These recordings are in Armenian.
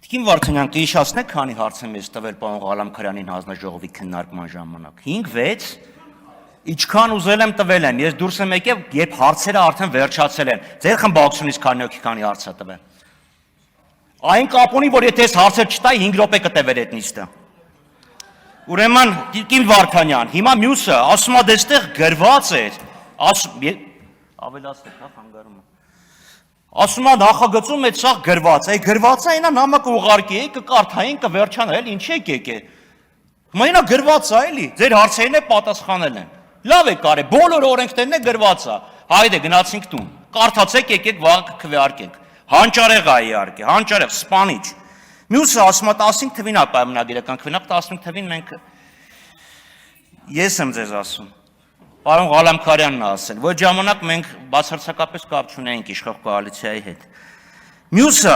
Տիկին Վարդանյան, կհիշեցնեք, քանի հարց եմ ես տվել պարոն Ղալամքարյանին հանձնաժողովի քննարկման ժամանակ։ 5-6, ինչքան ուզել եմ տվել եմ, ես դուրս եմ եկել, երբ հարցերը արդեն վերջացել են։ Ձեր խմբակցությունից քանի հոգի քանի հարց է տվել։ Այն կապ ունի, որ եթե ես հարցեր չտայի 5 րոպե կտևեր այդ նիստը։ Ուրեմն, տիկին Վարդանյան, հիմա մյուսը ասում է դեստեղ գրված էր, ավելացրեք, հա, խանգարում է։ Ասում է նախագծում այդ սա գրված, այ գրվածը այնա նամակը ուղարկի, կկարդային, կվերջանել, ինչ եք եկել։ Հիմա այնա գրված է, էլի, ձեր հարցերին է պատասխանել են։ Լավ է կարե, բոլոր օրենքներն է գրված է։ Հայդե գնացինք տուն։ Կարդացեք, եկեք վաղ քվեարկենք։ Հանճարեղ է իհարկե, հանճարեղ, սպանիչ։ Մյուսը ասում է 15 թվին է պայմանագիրական քվենակ, 15 թվին մենք ես եմ ձեզ ասում։ Պարոն Ղալամքարյանն է ասել, որ ժամանակ մենք բացարձակապես կապ չունեինք իշխող կոալիցիայի հետ։ Մյուսը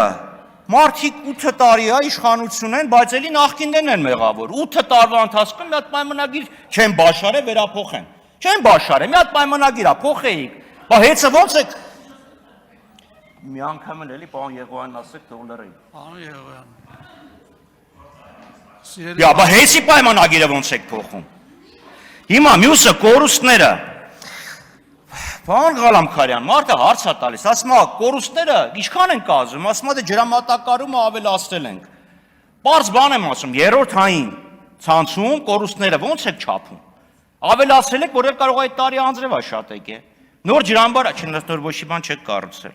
մարդիկ 8 տարի է իշխանություն են, բայց էլի նախկիններն են մեղավոր։ 8 տարվա ընթացքում մի հատ պայմանագիր չեն բաշարել, վերափոխեն։ Չեն բաշարել, մի հատ պայմանագիր է, փոխեիք։ Բա հեծը ո՞նց է։ Մի անգամ էլ էլի պարոն Եղոյանն ասեք թող լռի։ Պարոն Եղոյան։ Բա հեծի պայմանագիրը ո՞նց եք փոխում։ Հիմա մյուսը կորուստները։ Պարոն Ղալամքարյան, մարդը հարց է տալիս, ասում է կորուստները ինչքան են կազմում, ասում է դե ջրամատակարարումը ավելացրել ենք։ Պարզ բան եմ ասում, երրորդ հային ցանցում կորուստները ո՞նց եք չափում։ Ավելացրել եք, որ կարող այդ տարի անձրև աշատեք է։ Նոր ջրամբար, չնայած ոչ մի բան չեք կառուցել։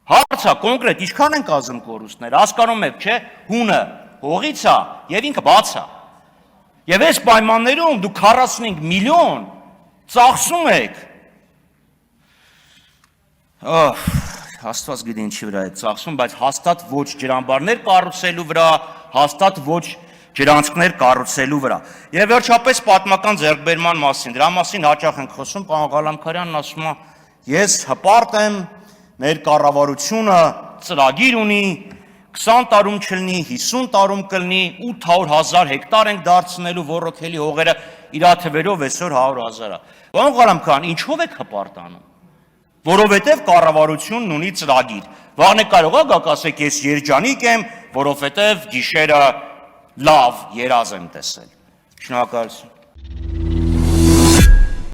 Հարց է կոնկրետ ինչքան են կազմում կորուստները, հասկանում եք, չէ՞, հունը հողից է եւ ինքը բաց է։ Եվ այս պայմաններում դուք 45 միլիոն ծախսում եք։ Աստված գիտի ինչի վրա է ծախսում, բայց հաստատ ոչ ջրամբարներ կառուցելու վրա, հաստատ ոչ ջրանցքներ կառուցելու վրա։ Եվ վերջապես պատմական ձեռքբերման մասին, դրա մասին հաճախ ենք խոսում, պարոն Ղալամքարյանն ասում է, ես հպարտ եմ, մեր կառավարությունը ծրագիր ունի 20 տարում չլինի, 50 տարում կլինի, 800,000 հեկտար ենք դարձնելու ոռոգելի հողերը, իր թվերով այսօր 100,000 է։ Պարոն Ղալամքարյան, ինչով եք հպարտանում։ Որովհետև կառավարությունն ունի ծրագիր։ Վաղն է կարող է գաք ասեք ես երջանիկ եմ, որովհետև գիշերը լավ երազ եմ տեսել։ Շնորհակալություն։